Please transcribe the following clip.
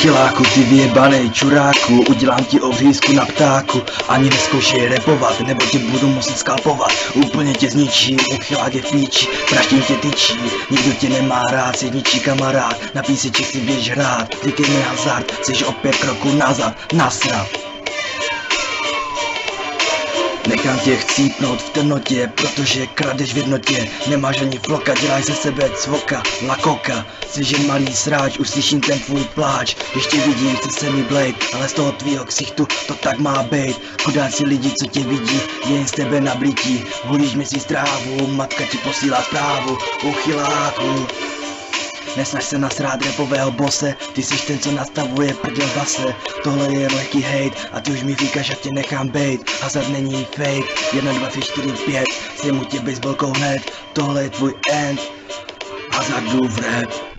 Uchyláku, ty vyjebanej čuráku, udělám ti ohřízku na ptáku. Ani neskoušej repovat, nebo tě budu muset skalpovat. Úplně tě zničím, uchylák je v píči, praštím tě tyčí. Nikdo tě nemá rád, sedničí kamarád. Na píseček si běž hrát, klikej mi hazard, jseš o 5 kroků nazad, nasrat. Nechám tě chcípnout v temnotě, protože kradeš v jednotě. Nemáš ani floka, děláš ze sebe cvoka, lakoka. Jsi jen malý sráč, už slyším ten tvůj pláč. Ještě vidím, chce se mi blade, ale z toho tvýho ksichtu to tak má být. Chudáci lidi, co tě vidí, je jen z tebe nablití. Hulíš mi si strávu, matka ti posílá zprávu, uchyláku. Nesnaž se nasrát rapového bose, ty jsi ten, co nastavuje prdel v base. Tohle je lehký hate a ty už mi říkáš, jak tě nechám bejt. Hazard není fake, 1, 2, 3, 4, 5, sejmu tě baseballkou hned. Tohle je tvůj end, hazardu v rap.